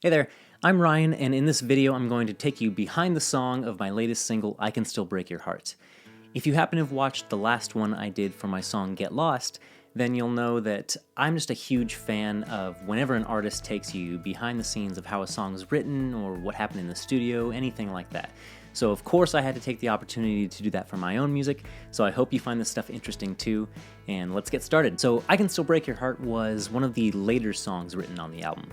Hey there, I'm Ryan, and in this video I'm going to take you behind the song of my latest single, I Can Still Break Your Heart. If you happen to have watched the last one I did for my song Get Lost, then you'll know that I'm just a huge fan of whenever an artist takes you behind the scenes of how a song is written or what happened in the studio, anything like that. So of course I had to take the opportunity to do that for my own music, so I hope you find this stuff interesting too, and let's get started. So I Can Still Break Your Heart was one of the later songs written on the album.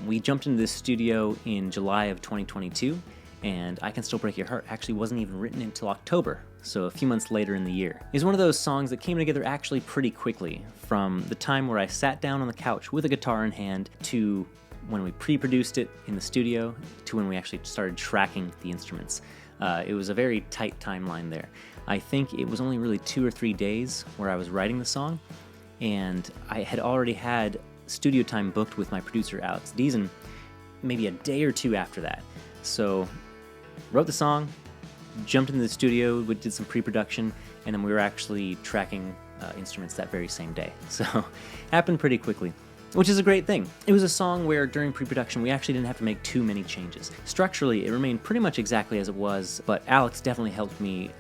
We jumped into this studio in July of 2022, and I Can Still Break Your Heart actually wasn't even written until October, so a few months later in the year. It's one of those songs that came together actually pretty quickly, from the time where I sat down on the couch with a guitar in hand to when we pre-produced it in the studio to when we actually started tracking the instruments. It was a very tight timeline there. I think it was only really 2 or 3 days where I was writing the song, and I had already had studio time booked with my producer Alex Deason maybe a day or two after that. So wrote the song, jumped into the studio, we did some pre-production, and then we were actually tracking instruments that very same day. So happened pretty quickly, which is a great thing. It was a song where during pre-production we actually didn't have to make too many changes. Structurally it remained pretty much exactly as it was, but Alex definitely helped me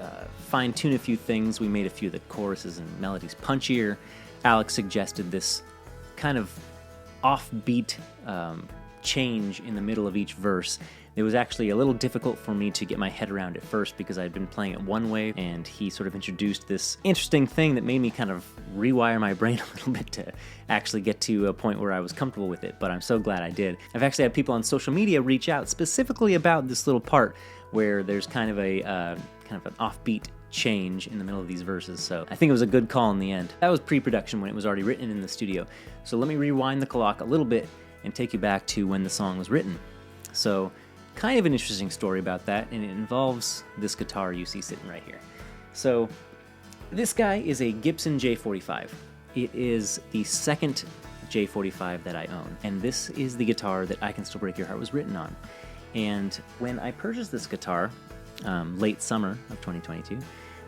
fine-tune a few things. We made a few of the choruses and melodies punchier. Alex suggested this kind of offbeat change in the middle of each verse. It was actually a little difficult for me to get my head around at first because I'd been playing it one way, and he sort of introduced this interesting thing that made me kind of rewire my brain a little bit to actually get to a point where I was comfortable with it, but I'm so glad I did. I've actually had people on social media reach out specifically about this little part where there's kind of an offbeat change in the middle of these verses, so I think it was a good call in the end. That was pre-production when it was already written in the studio. So let me rewind the clock a little bit and take you back to when the song was written. So kind of an interesting story about that, and it involves this guitar you see sitting right here. So this guy is a Gibson J45. It is the second J45 that I own, and this is the guitar that I Can Still Break Your Heart was written on. And when I purchased this guitar, late summer of 2022,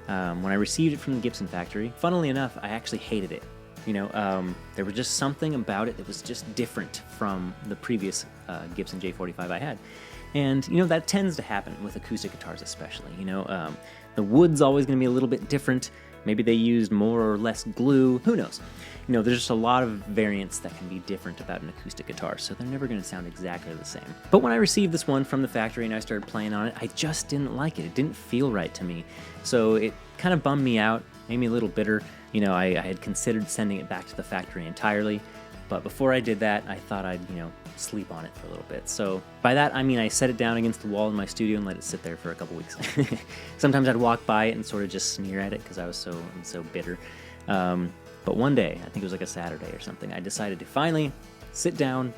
when I received it from the Gibson factory, funnily enough, I actually hated it. There was just something about it that was just different from the previous Gibson J45 I had. And, that tends to happen with acoustic guitars especially. The wood's always going to be a little bit different. Maybe they used more or less glue. Who knows? There's just a lot of variants that can be different about an acoustic guitar, so they're never going to sound exactly the same. But when I received this one from the factory and I started playing on it, I just didn't like it. It didn't feel right to me. So it kind of bummed me out, made me a little bitter. I had considered sending it back to the factory entirely, but before I did that, I thought I'd, sleep on it for a little bit. So by that, I mean I set it down against the wall in my studio and let it sit there for a couple weeks. Sometimes I'd walk by it and sort of just sneer at it because I'm so bitter. But one day, I think it was like a Saturday or something, I decided to finally sit down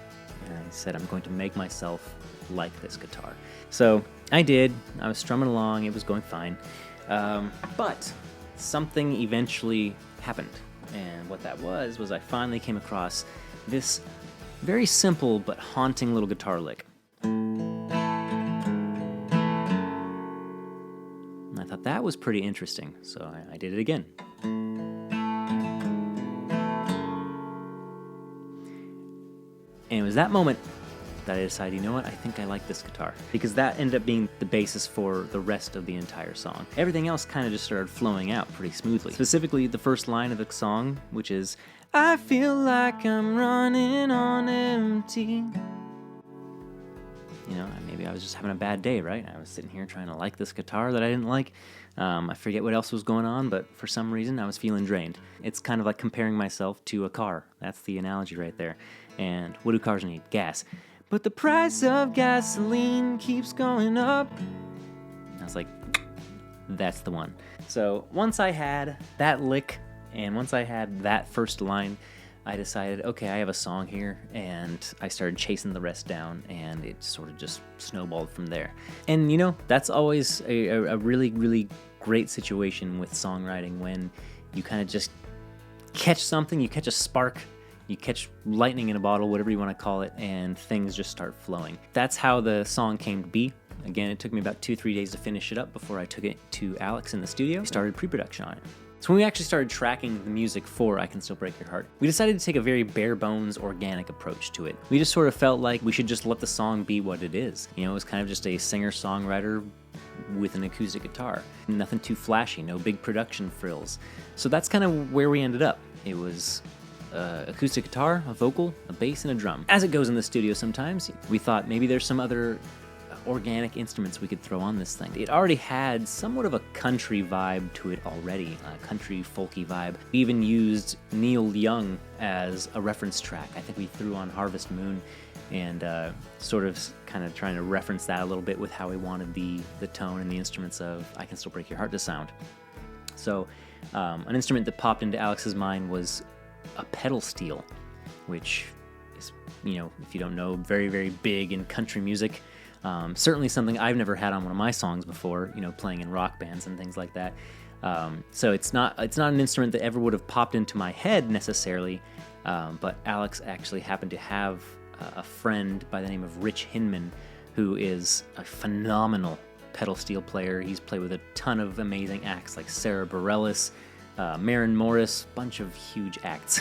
and I said, I'm going to make myself like this guitar. So I did. I was strumming along. It was going fine. But something eventually happened. And what that was I finally came across this very simple but haunting little guitar lick. And I thought that was pretty interesting, so I did it again. And it was that moment that I decided, you know what, I think I like this guitar. Because that ended up being the basis for the rest of the entire song. Everything else kind of just started flowing out pretty smoothly. Specifically, the first line of the song, which is, I feel like I'm running on empty. Maybe I was just having a bad day, right? I was sitting here trying to like this guitar that I didn't like. I forget what else was going on, but for some reason I was feeling drained. It's kind of like comparing myself to a car. That's the analogy right there. And what do cars need? Gas. But the price of gasoline keeps going up. I was like, that's the one. So once I had that lick, and once I had that first line, I decided, okay, I have a song here, and I started chasing the rest down, and it sort of just snowballed from there. And that's always a really, really great situation with songwriting, when you kind of just catch something, you catch a spark, you catch lightning in a bottle, whatever you want to call it, and things just start flowing. That's how the song came to be. Again, it took me about 2-3 days to finish it up before I took it to Alex in the studio. We started pre-production on it. So when we actually started tracking the music for I Can Still Break Your Heart, we decided to take a very bare bones, organic approach to it. We just sort of felt like we should just let the song be what it is. You know, it was kind of just a singer-songwriter with an acoustic guitar. Nothing too flashy, no big production frills. So that's kind of where we ended up. It was acoustic guitar, a vocal, a bass, and a drum. As it goes in the studio sometimes, we thought maybe there's some other organic instruments we could throw on this thing. It already had somewhat of a country vibe to it already, a country folky vibe. We even used Neil Young as a reference track. I think we threw on Harvest Moon and sort of kind of trying to reference that a little bit with how we wanted the tone and the instruments of I Can Still Break Your Heart to sound. So an instrument that popped into Alex's mind was a pedal steel, which is, you know, if you don't know, very, very big in country music. Certainly something I've never had on one of my songs before, you know, playing in rock bands and things like that. So it's not an instrument that ever would have popped into my head necessarily, but Alex actually happened to have a friend by the name of Rich Hinman, who is a phenomenal pedal steel player. He's played with a ton of amazing acts like Sarah Bareilles, Maren Morris, bunch of huge acts.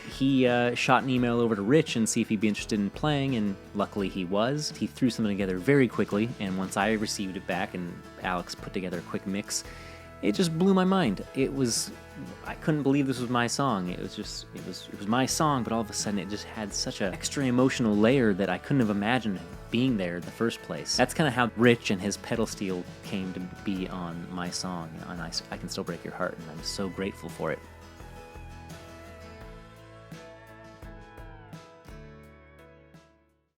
He shot an email over to Rich and see if he'd be interested in playing, and luckily he was. He threw something together very quickly, and once I received it back and Alex put together a quick mix, it just blew my mind. I couldn't believe this was my song. It was my song, but all of a sudden it just had such an extra emotional layer that I couldn't have imagined being there in the first place. That's kind of how Rich and his pedal steel came to be on my song, on I Can Still Break Your Heart, and I'm so grateful for it.